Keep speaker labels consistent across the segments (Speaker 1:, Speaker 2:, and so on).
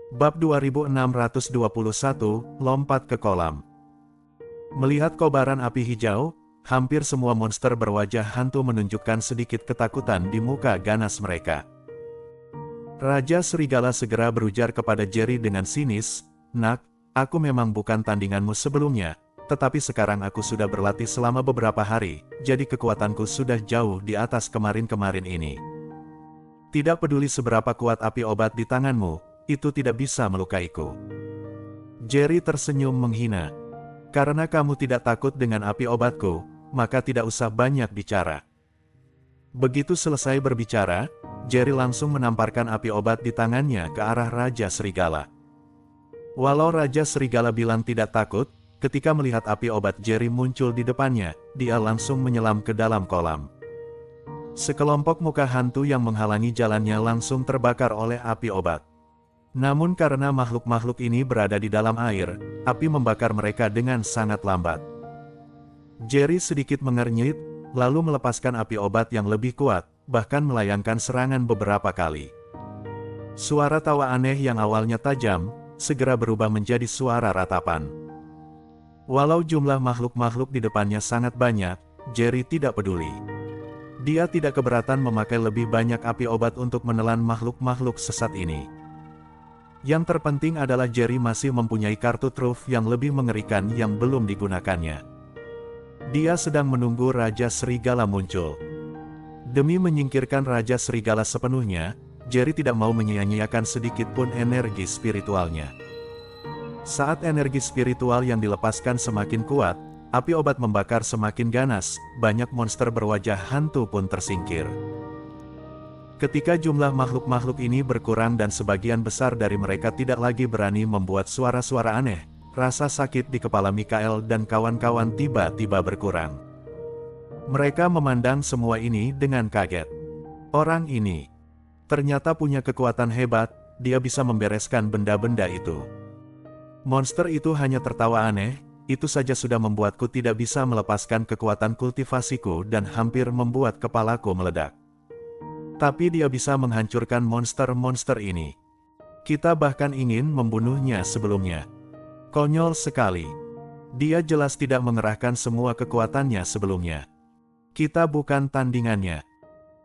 Speaker 1: Bab 2621, Lompat ke Kolam. Melihat kobaran api hijau, hampir semua monster berwajah hantu menunjukkan sedikit ketakutan di muka ganas mereka. Raja Serigala segera berujar kepada Jerry dengan sinis, "Nak, aku memang bukan tandinganmu sebelumnya, tetapi sekarang aku sudah berlatih selama beberapa hari, jadi kekuatanku sudah jauh di atas kemarin-kemarin ini. Tidak peduli seberapa kuat api obat di tanganmu, itu tidak bisa melukaiku." Jerry tersenyum menghina. "Karena kamu tidak takut dengan api obatku, maka tidak usah banyak bicara." Begitu selesai berbicara, Jerry langsung menamparkan api obat di tangannya ke arah Raja Serigala. Walau Raja Serigala bilang tidak takut, ketika melihat api obat Jerry muncul di depannya, dia langsung menyelam ke dalam kolam. Sekelompok muka hantu yang menghalangi jalannya langsung terbakar oleh api obat. Namun karena makhluk-makhluk ini berada di dalam air, api membakar mereka dengan sangat lambat. Jerry sedikit mengernyit, lalu melepaskan api obat yang lebih kuat, bahkan melayangkan serangan beberapa kali. Suara tawa aneh yang awalnya tajam, segera berubah menjadi suara ratapan. Walau jumlah makhluk-makhluk di depannya sangat banyak, Jerry tidak peduli. Dia tidak keberatan memakai lebih banyak api obat untuk menelan makhluk-makhluk sesat ini. Yang terpenting adalah Jerry masih mempunyai kartu truf yang lebih mengerikan yang belum digunakannya. Dia sedang menunggu Raja Serigala muncul. Demi menyingkirkan Raja Serigala sepenuhnya, Jerry tidak mau menyia-nyiakan sedikit pun energi spiritualnya. Saat energi spiritual yang dilepaskan semakin kuat, api obat membakar semakin ganas, banyak monster berwajah hantu pun tersingkir. Ketika jumlah makhluk-makhluk ini berkurang dan sebagian besar dari mereka tidak lagi berani membuat suara-suara aneh, rasa sakit di kepala Mikael dan kawan-kawan tiba-tiba berkurang. Mereka memandang semua ini dengan kaget. Orang ini ternyata punya kekuatan hebat, dia bisa membereskan benda-benda itu. Monster itu hanya tertawa aneh, itu saja sudah membuatku tidak bisa melepaskan kekuatan kultivasiku dan hampir membuat kepalaku meledak. Tapi dia bisa menghancurkan monster-monster ini. Kita bahkan ingin membunuhnya sebelumnya. Konyol sekali. Dia jelas tidak mengerahkan semua kekuatannya sebelumnya. Kita bukan tandingannya.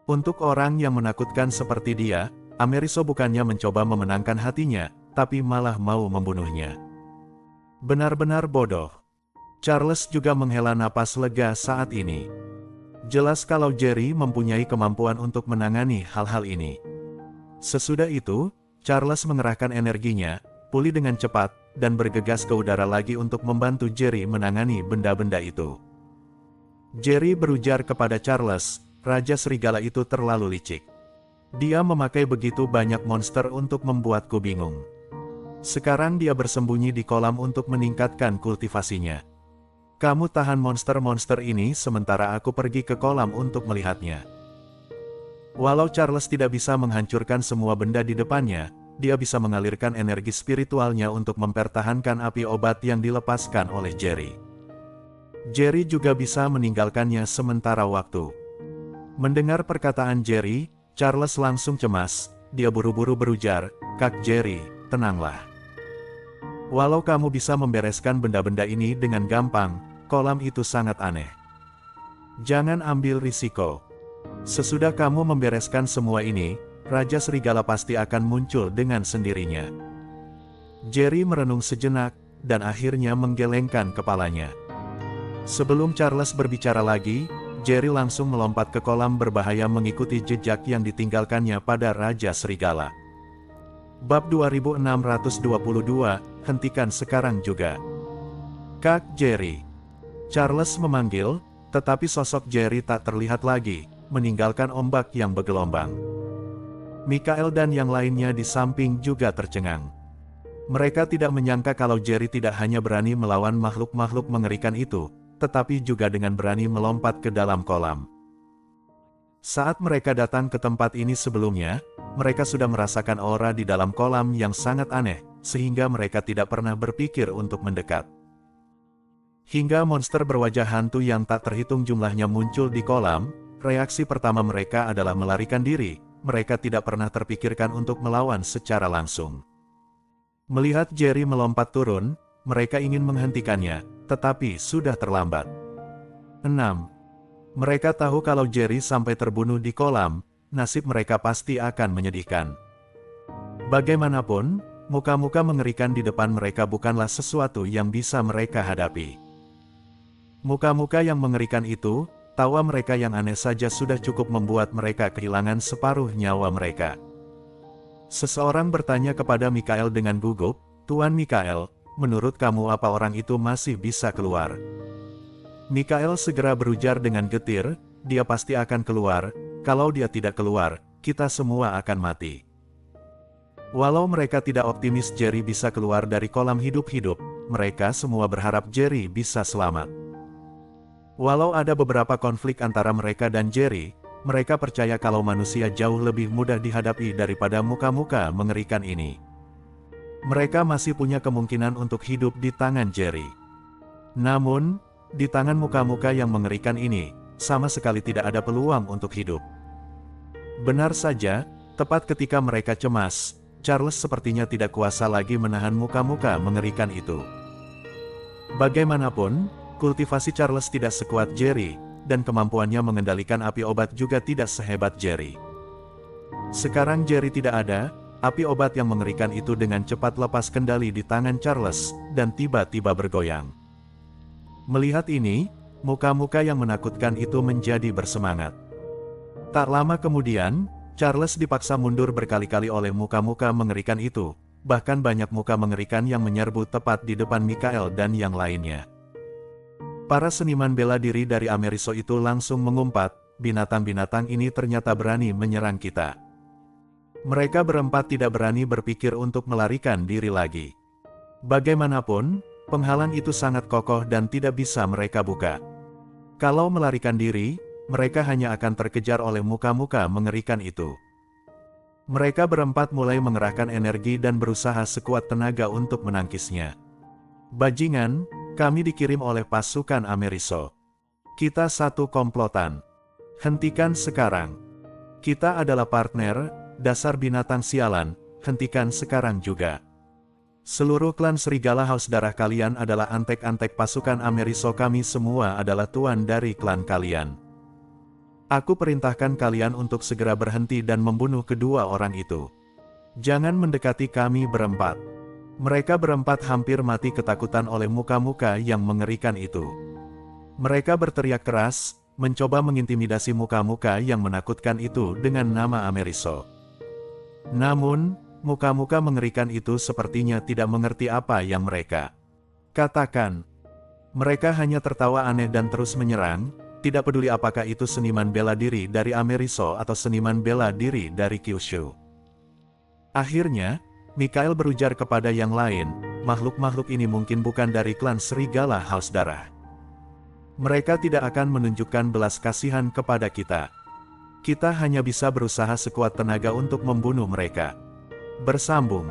Speaker 1: Untuk orang yang menakutkan seperti dia, Ameriso bukannya mencoba memenangkan hatinya, tapi malah mau membunuhnya. Benar-benar bodoh. Charles juga menghela napas lega saat ini. Jelas kalau Jerry mempunyai kemampuan untuk menangani hal-hal ini. Sesudah itu, Charles mengerahkan energinya, pulih dengan cepat, dan bergegas ke udara lagi untuk membantu Jerry menangani benda-benda itu. Jerry berujar kepada Charles, Raja Serigala itu terlalu licik. Dia memakai begitu banyak monster untuk membuatku bingung. Sekarang dia bersembunyi di kolam untuk meningkatkan kultivasinya. Kamu tahan monster-monster ini sementara aku pergi ke kolam untuk melihatnya. Walau Charles tidak bisa menghancurkan semua benda di depannya, dia bisa mengalirkan energi spiritualnya untuk mempertahankan api obat yang dilepaskan oleh Jerry. Jerry juga bisa meninggalkannya sementara waktu. Mendengar perkataan Jerry, Charles langsung cemas, dia buru-buru berujar, "Kak Jerry, tenanglah. Walau kamu bisa membereskan benda-benda ini dengan gampang, kolam itu sangat aneh. Jangan ambil risiko. Sesudah kamu membereskan semua ini, Raja Serigala pasti akan muncul dengan sendirinya." Jerry merenung sejenak, dan akhirnya menggelengkan kepalanya. Sebelum Charles berbicara lagi, Jerry langsung melompat ke kolam berbahaya mengikuti jejak yang ditinggalkannya pada Raja Serigala. Bab 2622, hentikan sekarang juga. "Kak Jerry." Charles memanggil, tetapi sosok Jerry tak terlihat lagi, meninggalkan ombak yang bergelombang. Mikael dan yang lainnya di samping juga tercengang. Mereka tidak menyangka kalau Jerry tidak hanya berani melawan makhluk-makhluk mengerikan itu, tetapi juga dengan berani melompat ke dalam kolam. Saat mereka datang ke tempat ini sebelumnya, mereka sudah merasakan aura di dalam kolam yang sangat aneh, sehingga mereka tidak pernah berpikir untuk mendekat. Hingga monster berwajah hantu yang tak terhitung jumlahnya muncul di kolam, reaksi pertama mereka adalah melarikan diri, mereka tidak pernah terpikirkan untuk melawan secara langsung. Melihat Jerry melompat turun, mereka ingin menghentikannya, tetapi sudah terlambat. 6. Mereka tahu kalau Jerry sampai terbunuh di kolam, nasib mereka pasti akan menyedihkan. Bagaimanapun, muka-muka mengerikan di depan mereka bukanlah sesuatu yang bisa mereka hadapi. Muka-muka yang mengerikan itu, tawa mereka yang aneh saja sudah cukup membuat mereka kehilangan separuh nyawa mereka. Seseorang bertanya kepada Mikael dengan gugup, "Tuan Mikael, menurut kamu apa orang itu masih bisa keluar?" Mikael segera berujar dengan getir, "Dia pasti akan keluar, kalau dia tidak keluar, kita semua akan mati." Walau mereka tidak optimis Jerry bisa keluar dari kolam hidup-hidup, mereka semua berharap Jerry bisa selamat. Walau ada beberapa konflik antara mereka dan Jerry, mereka percaya kalau manusia jauh lebih mudah dihadapi daripada muka-muka mengerikan ini. Mereka masih punya kemungkinan untuk hidup di tangan Jerry. Namun, di tangan muka-muka yang mengerikan ini, sama sekali tidak ada peluang untuk hidup. Benar saja, tepat ketika mereka cemas, Charles sepertinya tidak kuasa lagi menahan muka-muka mengerikan itu. Bagaimanapun, kultivasi Charles tidak sekuat Jerry, dan kemampuannya mengendalikan api obat juga tidak sehebat Jerry. Sekarang Jerry tidak ada, api obat yang mengerikan itu dengan cepat lepas kendali di tangan Charles, dan tiba-tiba bergoyang. Melihat ini, muka-muka yang menakutkan itu menjadi bersemangat. Tak lama kemudian, Charles dipaksa mundur berkali-kali oleh muka-muka mengerikan itu, bahkan banyak muka mengerikan yang menyerbu tepat di depan Mikael dan yang lainnya. Para seniman bela diri dari Ameriso itu langsung mengumpat, binatang-binatang ini ternyata berani menyerang kita. Mereka berempat tidak berani berpikir untuk melarikan diri lagi. Bagaimanapun, penghalang itu sangat kokoh dan tidak bisa mereka buka. Kalau melarikan diri, mereka hanya akan terkejar oleh muka-muka mengerikan itu. Mereka berempat mulai mengerahkan energi dan berusaha sekuat tenaga untuk menangkisnya. "Bajingan, kami dikirim oleh pasukan Ameriso. Kita satu komplotan. Hentikan sekarang. Kita adalah partner, dasar binatang sialan, hentikan sekarang juga. Seluruh klan Serigala Haus Darah kalian adalah antek-antek pasukan Ameriso, kami semua adalah tuan dari klan kalian. Aku perintahkan kalian untuk segera berhenti dan membunuh kedua orang itu. Jangan mendekati kami berempat." Mereka berempat hampir mati ketakutan oleh muka-muka yang mengerikan itu. Mereka berteriak keras, mencoba mengintimidasi muka-muka yang menakutkan itu dengan nama Ameriso. Namun, muka-muka mengerikan itu sepertinya tidak mengerti apa yang mereka katakan. Mereka hanya tertawa aneh dan terus menyerang, tidak peduli apakah itu seniman bela diri dari Ameriso atau seniman bela diri dari Kyushu. Akhirnya, Mikael berujar kepada yang lain, "Makhluk-makhluk ini mungkin bukan dari klan Serigala Haus Darah. Mereka tidak akan menunjukkan belas kasihan kepada kita. Kita hanya bisa berusaha sekuat tenaga untuk membunuh mereka." Bersambung.